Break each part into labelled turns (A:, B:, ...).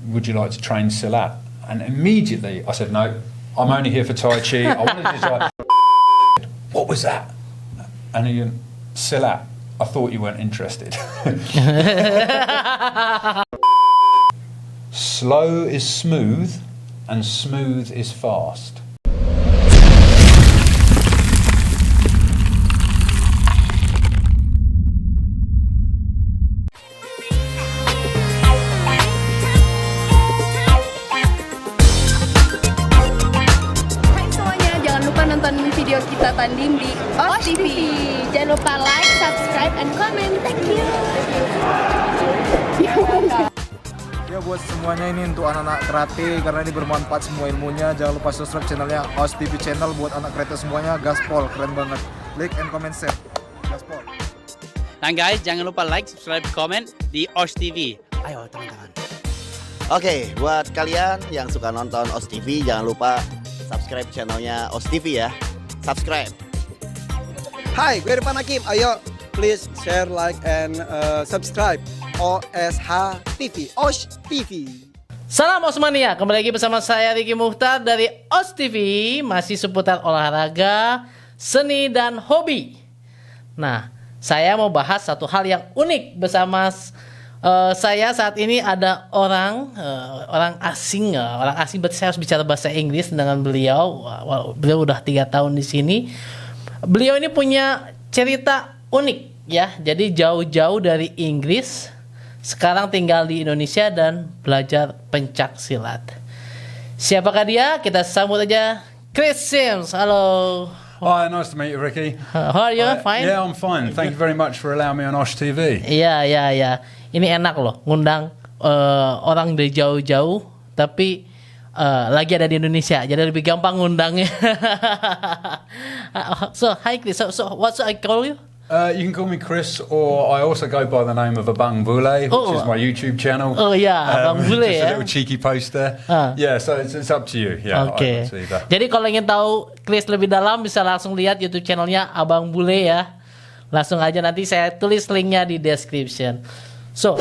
A: would you like to train Silat? And immediately I said, no, I'm only here for Tai Chi. I wanted to try. What was that? And he went, Silat. I thought you weren't interested. Slow is smooth and smooth is fast.
B: Video kita tanding di OSH TV. Jangan lupa like, subscribe, and comment. Thank you.
C: Ya buat semuanya ini untuk anak-anak karate karena ini bermanfaat semua ilmunya. Jangan lupa subscribe channelnya OSH TV channel buat anak karate semuanya. Gaspol keren banget. Like and comment share. Gaspol.
D: Dan guys jangan lupa like, subscribe, comment di OSH TV. Ayo teman-teman.
E: Oke, buat kalian yang suka nonton OSH TV jangan lupa subscribe channelnya OSH TV ya. Subscribe.
F: Hai, gue Irfan Hakim. Ayo, please share, like, and subscribe OSH TV. OSH TV.
G: Salam Osmania, kembali lagi bersama saya Ryo Muchtar dari OSH TV. Masih seputar olahraga, seni, dan hobi. Nah, saya mau bahas satu hal yang unik bersama saya saat ini ada orang asing berarti saya harus bicara bahasa Inggris dengan beliau. Beliau udah 3 tahun di sini. Beliau ini punya cerita unik ya. Jadi jauh-jauh dari Inggris, sekarang tinggal di Indonesia dan belajar pencak silat. Siapakah dia? Kita sambut aja Chris Sims. Halo.
A: Hi, nice to meet you, Ricky.
G: How are you? Fine?
A: Yeah, I'm fine. Thank you very much for allowing me on OSH TV.
G: Iya. Ini enak loh, ngundang orang dari jauh-jauh, tapi lagi ada di Indonesia, jadi lebih gampang ngundangnya. So, hi Chris. So what should I call you?
A: You can call me Chris, or I also go by the name of Abang Bule, which is my YouTube channel.
G: Oh yeah, Abang Bule
A: just
G: ya.
A: a little cheeky post there. Yeah, so it's up to you. Yeah,
G: okay. Jadi kalau ingin tahu Chris lebih dalam, bisa langsung lihat YouTube channelnya Abang Bule ya. Langsung aja, nanti saya tulis linknya di description. So,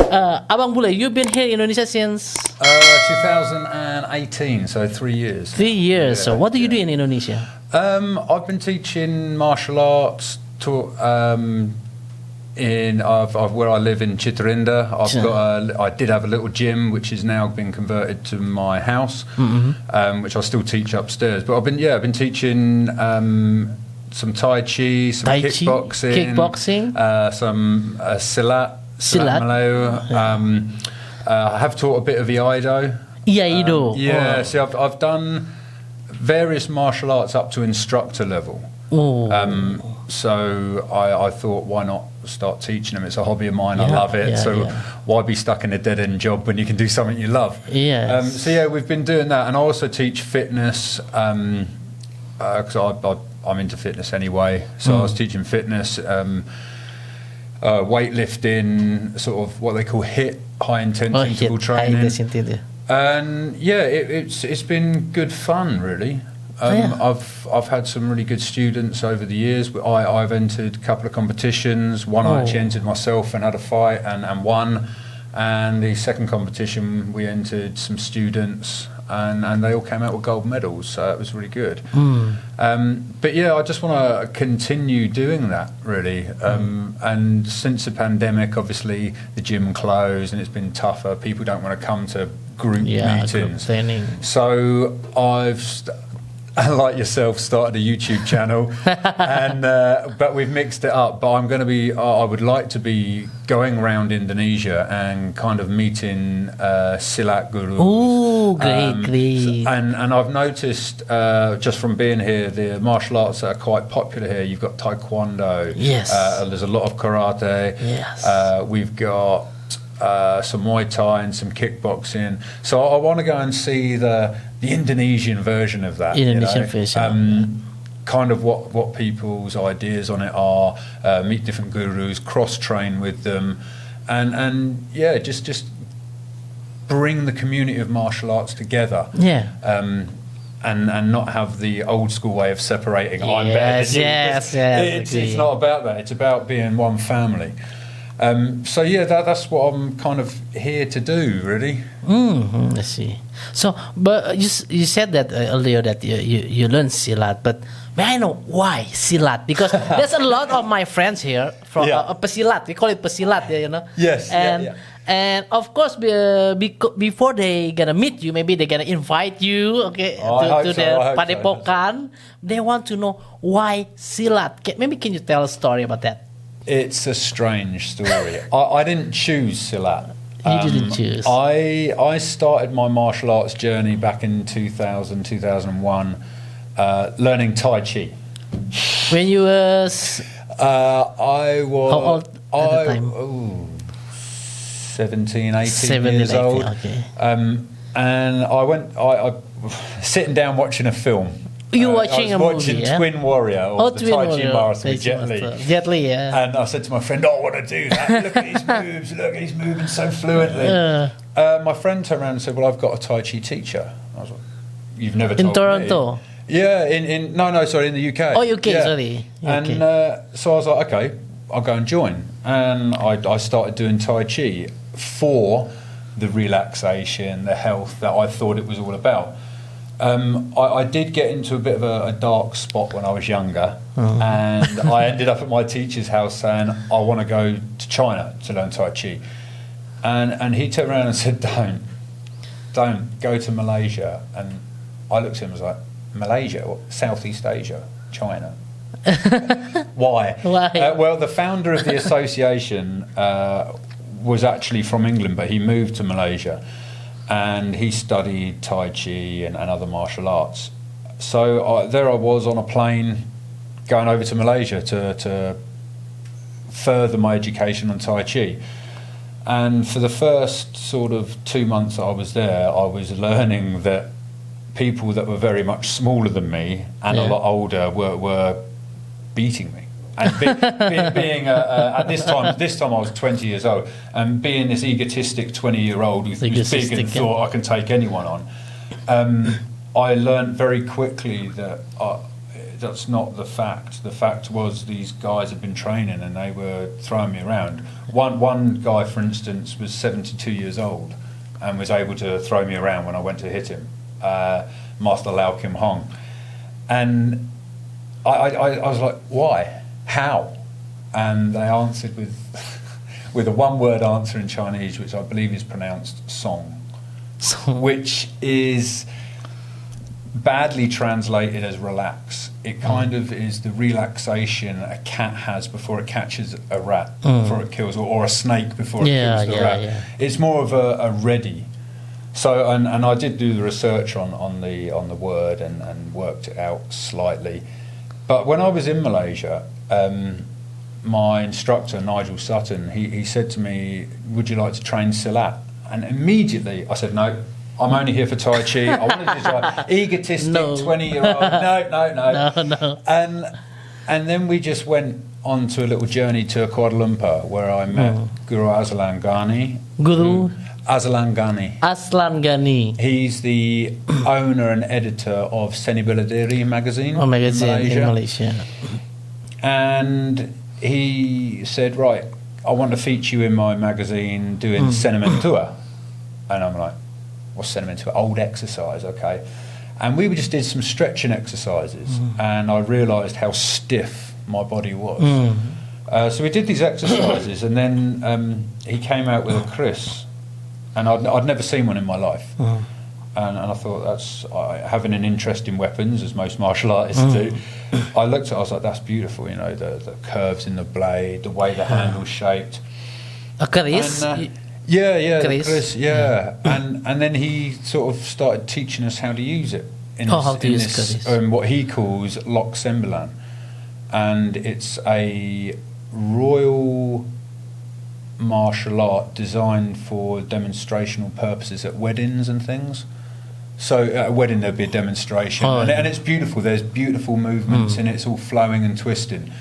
G: Abang Bule, you've been here in Indonesia since
A: 2018, so 3 years.
G: 3 years. Yeah, so, what do you do in Indonesia?
A: I've been teaching martial arts where I live in Chitrinda. I did have a little gym, which is now been converted to my house, which I still teach upstairs. But I've been teaching some Tai Chi, some kickboxing, some Silat. Malayu. I have taught a bit of Aikido. See, I've done various martial arts up to instructor level. So I thought, why not start teaching them? It's a hobby of mine. I love it. Why be stuck in a dead-end job when you can do something you love? So we've been doing that, and I also teach fitness because I'm into fitness anyway. So I was teaching fitness. Weightlifting, sort of what they call HIIT, high intense interval training. And it's been good fun really. I've had some really good students over the years. I've entered a couple of competitions. One I actually entered myself and had a fight and won. And the second competition we entered some students and they all came out with gold medals, so it was really good. But I just want to continue doing that really. And since the pandemic, obviously the gym closed and it's been tougher. People don't want to come to group meetings. So I've like yourself, started a YouTube channel, and but we've mixed it up. But I would like to be going around Indonesia and kind of meeting Silat gurus.
G: Oh, great!
A: And I've noticed just from being here, the martial arts that are quite popular here. You've got Taekwondo.
G: Yes.
A: There's a lot of karate.
G: Yes.
A: We've got some Muay Thai and some kickboxing. So I want to go and see the Indonesian version of that. Kind of what people's ideas on it are. Meet different gurus, cross train with them, and just bring the community of martial arts together. And not have the old school way of separating. I'm better than you. It's not about that. It's about being one family. So yeah, that's what I'm kind of here to do, really.
G: I see. So, but you said that earlier that you learned Silat, but may I know why Silat? Because there's a lot of my friends here from Pesilat. We call it Pesilat, you know.
A: Yes.
G: And of course, before they gonna meet you, maybe they gonna invite you, to their padepokan. They want to know why Silat. Maybe can you tell a story about that?
A: It's a strange story. I didn't choose Silat.
G: You didn't choose.
A: I started my martial arts journey back in 2000, 2001, learning Tai Chi.
G: When you was...
A: I was...
G: How old at the time?
A: 17, 18 years old.
G: Okay.
A: And I sitting down watching a film.
G: You watching a movie?
A: Watching Twin Warrior or the Tai Chi Marathon with Jet Li.
G: Jet Li, yeah. And
A: I said to my friend, I want to do that. Look at his moves. Look, he's moving so fluently. My friend turned around and said, well, I've got a Tai Chi teacher. I was like, you've never told me.
G: In Toronto?
A: Yeah, in the UK.
G: Oh, UK, sorry.
A: And so I was like, okay, I'll go and join. And I started doing Tai Chi for the relaxation, the health that I thought it was all about. I did get into a bit of a dark spot when I was younger, and I ended up at my teacher's house saying, I want to go to China to learn Tai Chi. And he turned around and said, don't go to Malaysia. And I looked at him and was like, Malaysia? What? Southeast Asia? China? Why? Well, the founder of the association was actually from England, but he moved to Malaysia. And he studied Tai Chi and other martial arts. So there I was on a plane going over to Malaysia to further my education on Tai Chi. And for the first sort of 2 months that I was there, I was learning that people that were very much smaller than me and a lot older were beating me. And being at this time I was 20 years old, and being this egotistic 20-year-old who was big and thought I can take anyone on, I learned very quickly that that's not the fact. The fact was these guys had been training and they were throwing me around. One guy, for instance, was 72 years old and was able to throw me around when I went to hit him, Master Lau Kim Hong. And I was like, why? How? And they answered with a one-word answer in Chinese, which I believe is pronounced song, which is badly translated as relax. It kind of is the relaxation a cat has before it catches a rat, before it kills, or a snake before it kills the rat. Yeah. It's more of a ready. So, and I did do the research on the word and worked it out slightly. But when I was in Malaysia, my instructor, Nigel Sutton, he said to me, would you like to train Silat? And immediately I said, no, I'm only here for Tai Chi. I wanted to try. Egotistic 20-year-old. No. And then we just went on to a little journey to Kuala Lumpur, where I met Guru Aslan Ghani.
G: Guru?
A: Aslan Ghani.
G: Aslan Ghani.
A: He's the owner and editor of Seni Beladiri magazine, in Malaysia. And he said, right, I want to feature you in my magazine doing Senimentua. And I'm like, what's Senimentua? Old exercise, okay. And we just did some stretching exercises, and I realised how stiff my body was. So we did these exercises, and then he came out with a Chris. And I'd never seen one in my life. And I thought, that's having an interest in weapons, as most martial artists do. I looked at it, I was like, that's beautiful, you know, the curves in the blade, the way the handle's shaped.
G: A Chris?
A: Yeah, Chris, yeah. And then he sort of started teaching us how to use it in this what he calls Lok Sembilan. And it's a royal martial art designed for demonstrational purposes at weddings and things. So at a wedding there'd be a demonstration, and it's beautiful. There's beautiful movements and it's all flowing and twisting.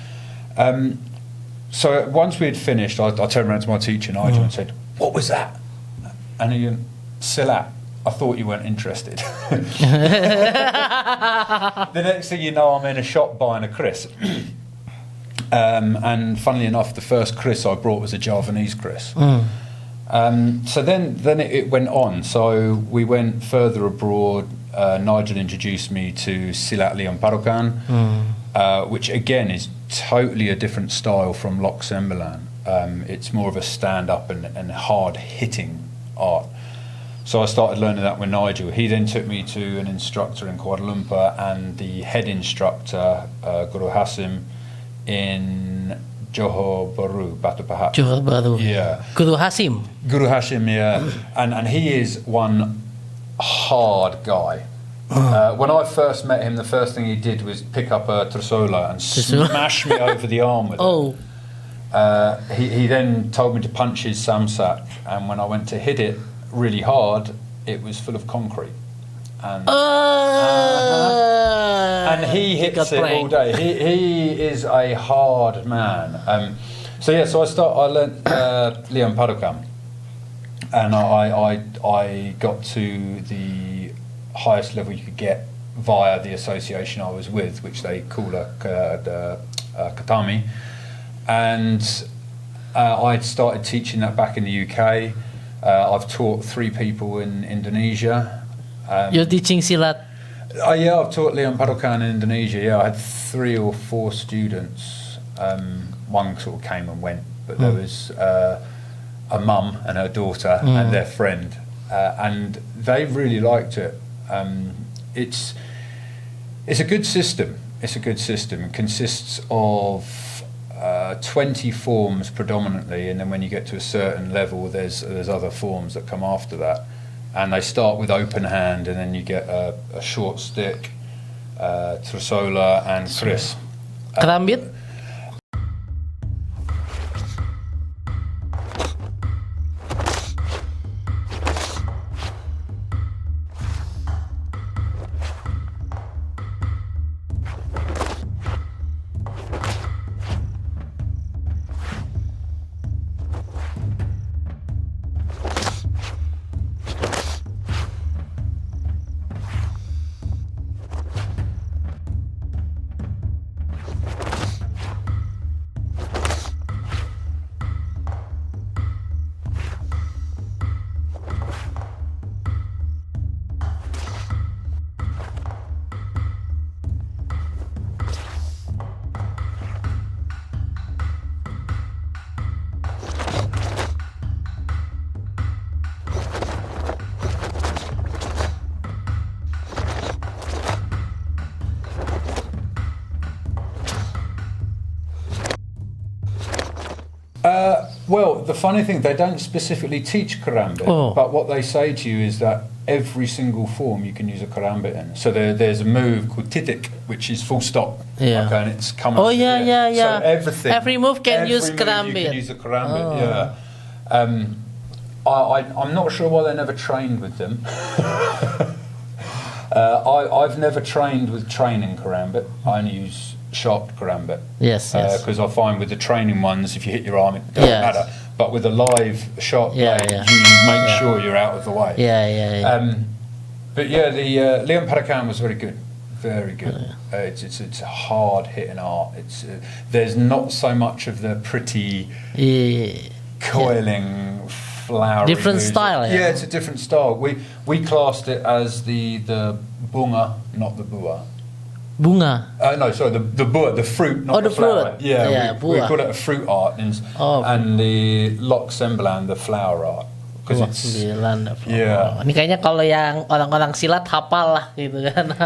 A: So once we had finished, I turned around to my teacher, Nigel, and said, what was that? And he went, Silat. I thought you weren't interested. The next thing you know, I'm in a shop buying a Chris. And funnily enough, the first kris I brought was a Javanese kris. So then it went on. So we went further abroad. Nigel introduced me to Silat Liam, which again is totally a different style from Lok Sembilan. It's more of a stand-up and hard-hitting art. So I started learning that with Nigel. He then took me to an instructor in Kuala Lumpur and the head instructor, Guru Hasim, in Johor Bahru, Batu Pahat.
G: Johor Bahru.
A: Yeah.
G: Guru Hasim.
A: Guru Hasim, yeah. And he is one hard guy. When I first met him, the first thing he did was pick up a trusola and smash me over the arm with it. He then told me to punch his samsak, and when I went to hit it really hard, it was full of concrete. And he hits it all day. He is a hard man. So I learnt Liam Padukam, and I got to the highest level you could get via the association I was with, which they call the Katami, and I'd started teaching that back in the UK. I've taught 3 people in Indonesia.
G: You're teaching Silat?
A: Yeah, I've taught Liam Padukam in Indonesia. Yeah, I had 3 or 4 students. One sort of came and went, but there was a mum and her daughter and their friend, and they really liked it. It's a good system. It's a good system. It consists of 20 forms predominantly, and then when you get to a certain level, there's other forms that come after that. And they start with open hand, and then you get a short stick, trusola, and kris.
G: Kerambit?
A: Well, the funny thing, they don't specifically teach karambit, but what they say to you is that every single form you can use a karambit in. So there's a move called titik, which is full stop.
G: Yeah.
A: Okay, and it's coming.
G: Oh yeah.
A: So
G: every move can use karambit.
A: You can use a karambit. Yeah. I'm not sure why they never trained with them. I've never trained with training karambit. I only use sharp karambit.
G: Yes.
A: Because I find with the training ones, if you hit your arm, it doesn't matter. But with a live sharp blade, you make sure you're out of the way. But yeah, the Liam Padukam was very good. Very good. It's a hard hitting art. There's not so much of the pretty coiling, flowery.
G: Different
A: music.
G: style.
A: Yeah, it's a different style. We classed it as the bunga, not the bua.
G: Bunga.
A: No, sorry, the bua, the fruit, not the flower.
G: Fruit.
A: Yeah, we call it a fruit art, and the Lok Sembilan, the flower art.
G: Lok Sembilan. Ini kayaknya kalau yang orang-orang silat hafal lah gitu kan.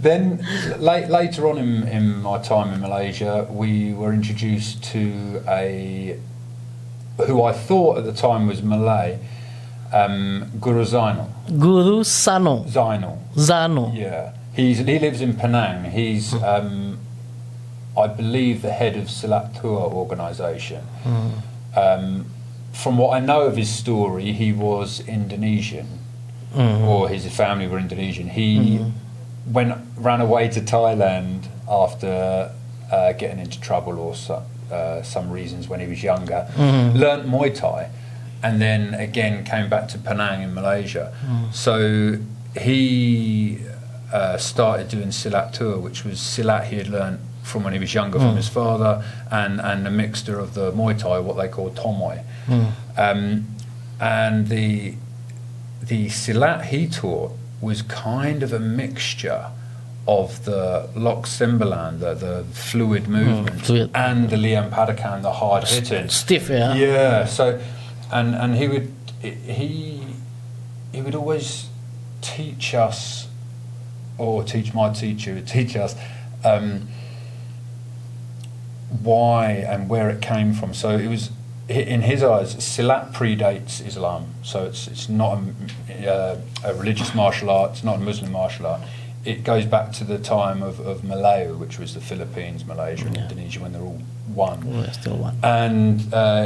A: Then later on in my time in Malaysia, we were introduced to who I thought at the time was Malay, Guru Zainal.
G: Guru Sano.
A: Zainal. Yeah. He lives in Penang. He's, I believe, the head of Silat Tour organisation. From what I know of his story, he was Indonesian, or his family were Indonesian. He ran away to Thailand after getting into trouble or some reasons when he was younger. Learnt Muay Thai, and then again came back to Penang in Malaysia. So he started doing Silat Tour, which was Silat he had learnt from when he was younger from his father, and a mixture of the Muay Thai, what they call Tomoy. And the Silat he taught was kind of a mixture of the Lok Sembilan, the fluid movement, and the Liam Padakan, the hard hitting.
G: Stiff, yeah.
A: Yeah, so, and he would always teach us, or teach my teacher, would teach us why and where it came from. So it was, in his eyes, Silat predates Islam. So it's not a religious martial art, it's not a Muslim martial art. It goes back to the time of Malaya, which was the Philippines, Malaysia and Indonesia, when they're all one.
G: Oh, they're still one.
A: And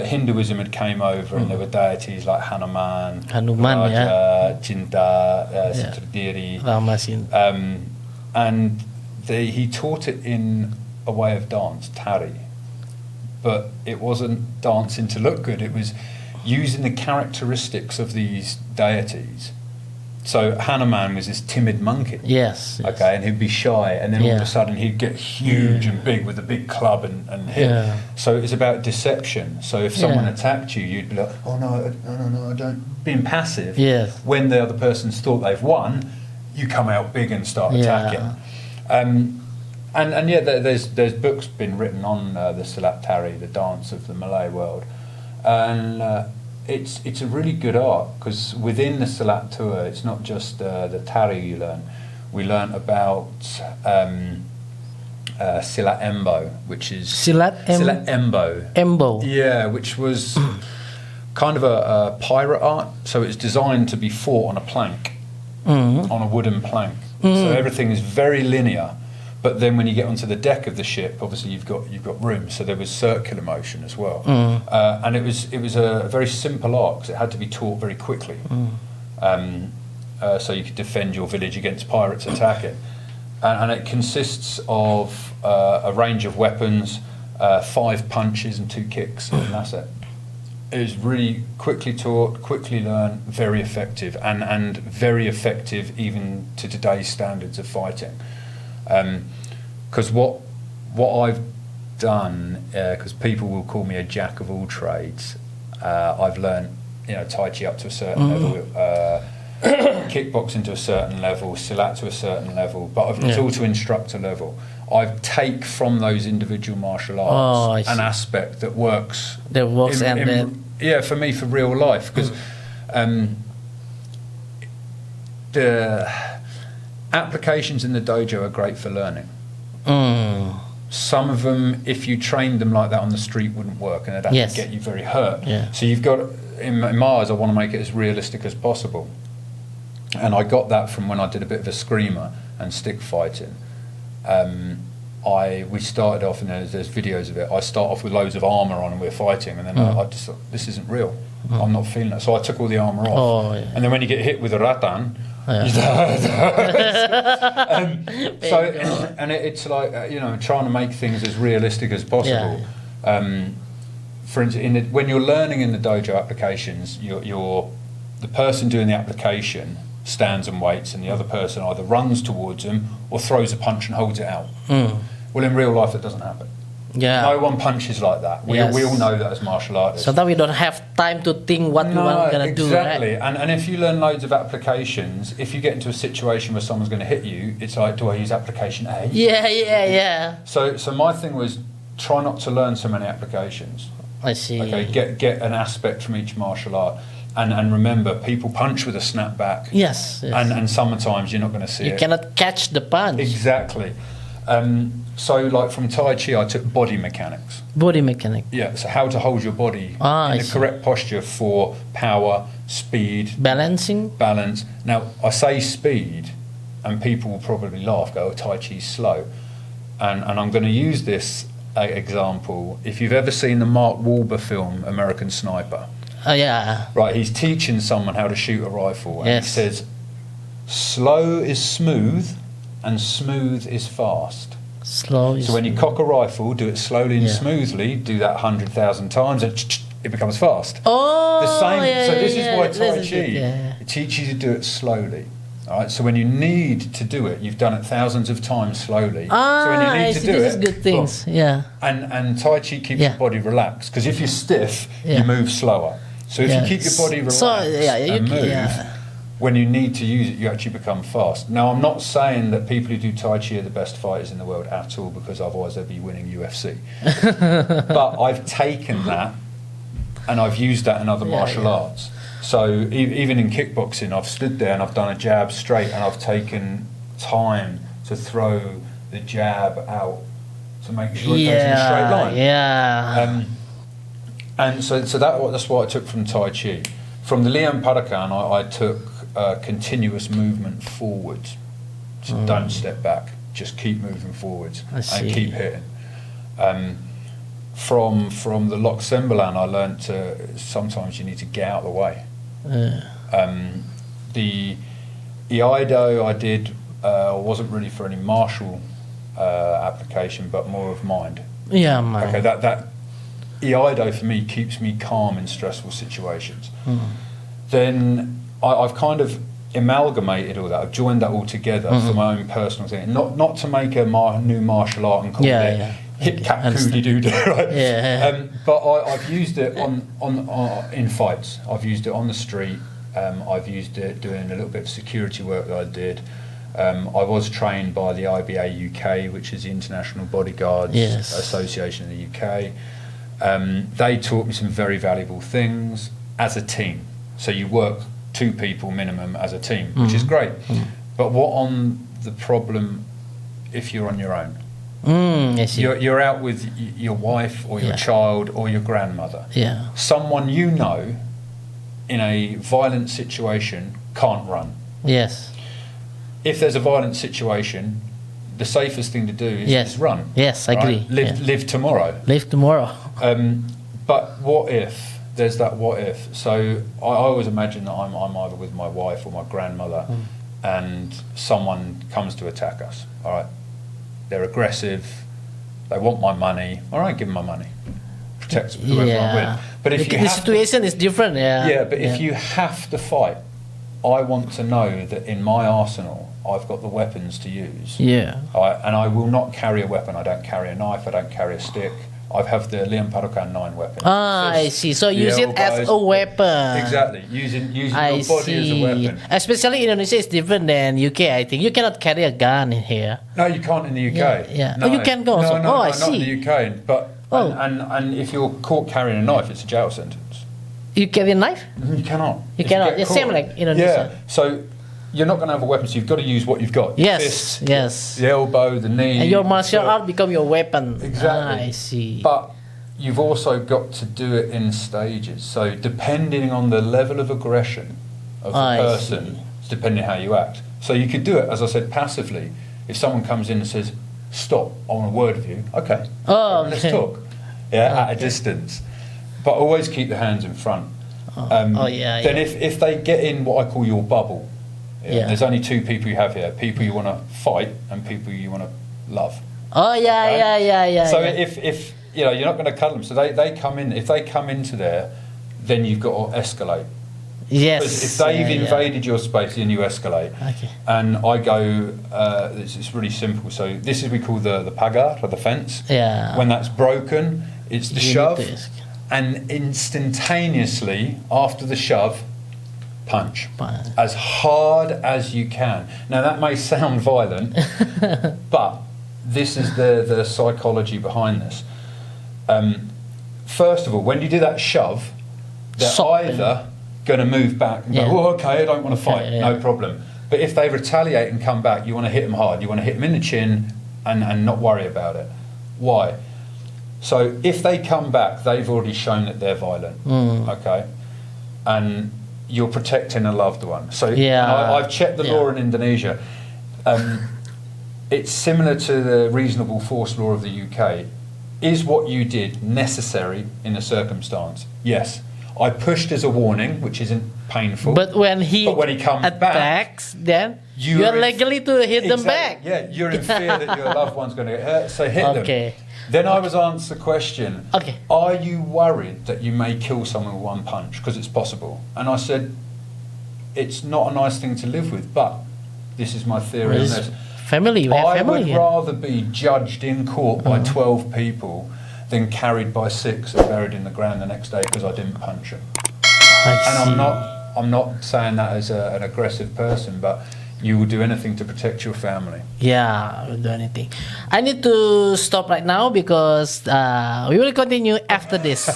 A: Hinduism had came over, and there were deities like Hanuman, Raja, Cinta, Sendiri. And he taught it in a way of dance, tari. But it wasn't dancing to look good, it was using the characteristics of these deities. So Hanuman was this timid monkey.
G: Yes.
A: Okay, and he'd be shy, and then all of a sudden he'd get huge and big with a big club and hit. Yeah. So it's about deception. So if someone attacked you, you'd be like, oh no, don't. Being passive.
G: Yes.
A: When the other person's thought they've won, you come out big and start attacking. And there's books been written on the Silat Tari, the dance of the Malay world, and it's a really good art, because within the Silat tour, it's not just the Tari you learn. We learn about Silat Embo, which is
G: Silat
A: Embo.
G: Embo.
A: Yeah, which was kind of a pirate art. So it's designed to be fought on a plank, on a wooden plank. So everything is very linear. But then when you get onto the deck of the ship, obviously you've got room, so there was circular motion as well, and it was a very simple art, because it had to be taught very quickly, so you could defend your village against pirates attacking, and it consists of a range of weapons, 5 punches and 2 kicks, and that's it. It was really quickly taught, quickly learned, very effective, and very effective even to today's standards of fighting. Because what I've done, because people will call me a jack of all trades, I've learned, Tai Chi up to a certain level, kickboxing to a certain level, Silat to a certain level, but it's all to instructor level. I take from those individual martial arts an aspect that works.
G: That works,
A: for me, for real life, because the applications in the dojo are great for learning. Some of them, if you trained them like that on the street, wouldn't work, and they'd have to get you very hurt. So you've got, in my eyes, I want to make it as realistic as possible. And I got that from when I did a bit of a screamer and stick fighting. We started off, and there's videos of it. I start off with loads of armour on, and we're fighting, and then I just thought, this isn't real. I'm not feeling it. So I took all the armour off. And then when you get hit with a rattan, it's like trying to make things as realistic as possible. For instance, when you're learning in the dojo applications, the person doing the application stands and waits, and the other person either runs towards him or throws a punch and holds it out. Well, in real life, that doesn't happen. No one punches like that. We all know that as martial artists.
G: So that we don't have time to think what we are going to do.
A: Exactly.
G: Right?
A: And if you learn loads of applications, if you get into a situation where someone's going to hit you, it's like, do I use application A?
G: Yeah.
A: So my thing was, try not to learn so many applications.
G: I see.
A: Okay, get an aspect from each martial art. And remember, people punch with a snapback.
G: Yes.
A: And sometimes you're not going to see it.
G: You cannot catch the punch.
A: Exactly. So, like from Tai Chi, I took body mechanics.
G: Body mechanics.
A: Yeah, so how to hold your body in the correct posture for power, speed.
G: Balance.
A: Now, I say speed, and people will probably laugh, go, Tai Chi's slow. And I'm going to use this example. If you've ever seen the Mark Wahlberg film, American Sniper. Right, he's teaching someone how to shoot a rifle, and he says, slow is smooth, and smooth is fast. So when you cock a rifle, do it slowly and smoothly, do that 100,000 times, and it becomes fast.
G: So
A: this is why Tai Chi, it teaches you to do it slowly. All right, so when you need to do it, you've done it thousands of times slowly. So when you need to do
G: this
A: it,
G: is good things. Yeah.
A: And Tai Chi keeps your body relaxed, because if you're stiff, you move slower. So if you keep your body relaxed and move, when you need to use it, you actually become fast. Now, I'm not saying that people who do Tai Chi are the best fighters in the world at all, because otherwise they'd be winning UFC. But I've taken that and I've used that in other martial arts. So even in kickboxing, I've stood there and I've done a jab straight, and I've taken time to throw the jab out to make sure it goes in a straight line. And so that's what I took from Tai Chi. From the Liam Padakan, I took continuous movement forwards. So don't step back, just keep moving forwards and keep hitting. From the Lok Sembalan, I learned sometimes you need to get out of the way. The Iaido I did wasn't really for any martial application, but more of mind.
G: Yeah, mind.
A: Okay, that Iaido for me keeps me calm in stressful situations. Then I've kind of amalgamated all that. I've joined that all together for my own personal thing. Not to make a new martial art and call it hip cap coolie doo, right? But I've used it on in fights. I've used it on the street. I've used it doing a little bit of security work that I did. I was trained by the IBA UK, which is the International Bodyguards Association in the UK. They taught me some very valuable things as a team. So you work 2 people minimum as a team, which is great. But what on the problem if you're on your own? You're out with your wife or your child or your grandmother. Someone you know in a violent situation can't run. If there's a violent situation, the safest thing to do is run.
G: I agree.
A: Live tomorrow.
G: Live tomorrow.
A: But what if? There's that what if. So I always imagine that I'm either with my wife or my grandmother, and someone comes to attack us. All right, they're aggressive. They want my money. All right, give them my money. Protect whoever I'm with. But if the
G: situation is different.
A: But if you have to fight, I want to know that in my arsenal I've got the weapons to use. And I will not carry a weapon. I don't carry a knife. I don't carry a stick. I have the Liam Padakan 9 weapons.
G: I see. So use it as a weapon.
A: Exactly. Using your body as a weapon.
G: Especially in Indonesia, it's different than UK, I think. You cannot carry a gun in here.
A: No, you can't in the UK.
G: No, you can go.
A: No,
G: I
A: not in the UK. But and if you're caught carrying a knife, it's a jail sentence.
G: You carry a knife?
A: You cannot.
G: You cannot. It's same like Indonesia.
A: So you're not going to have a weapon, so you've got to use what you've got.
G: Fists,
A: the elbow, the knee.
G: And your martial art become your weapon.
A: Exactly.
G: I see.
A: But you've also got to do it in stages. So depending on the level of aggression of the person, it's depending how you act. So you could do it, as I said, passively. If someone comes in and says, "Stop, I want a word with you," okay. Let's talk. At a distance. But always keep the hands in front. Then if they get in what I call your bubble, there's only 2 people you have here: people you want to fight and people you want to love.
G: So
A: if you're not going to cuddle them, so they come in. If they come into there, then you've got to escalate. Because if they've invaded your space, then you escalate. And I go. It's really simple. So this is we call the pagar, or the fence. When that's broken, it's the shove. And instantaneously after the shove, punch as hard as you can. Now that may sound violent, but this is the psychology behind this. First of all, when you do that shove, they're either going to move back and go, "Oh, okay, I don't want to fight, no problem." But if they retaliate and come back, you want to hit them hard. You want to hit them in the chin and not worry about it. Why? So if they come back, they've already shown that they're violent, okay? And you're protecting a loved one. So I've checked the law in Indonesia. It's similar to the reasonable force law of the UK. Is what you did necessary in a circumstance? Yes. I pushed as a warning, which isn't painful.
G: But when he
A: comes
G: attacks, then you're legally to hit them back.
A: Yeah, you're in fear that your loved one's going to get hurt, so hit them. Then I was asked the question, are you worried that you may kill someone with one punch? Because it's possible. And I said, it's not a nice thing to live with, but this is my theory on this.
G: Family,
A: I would rather be judged in court by 12 people than carried by 6 and buried in the ground the next day because I didn't punch them. And I'm not saying that as an aggressive person, but you will do anything to protect your family.
G: Yeah, I will do anything. I need to stop right now because we will continue after this.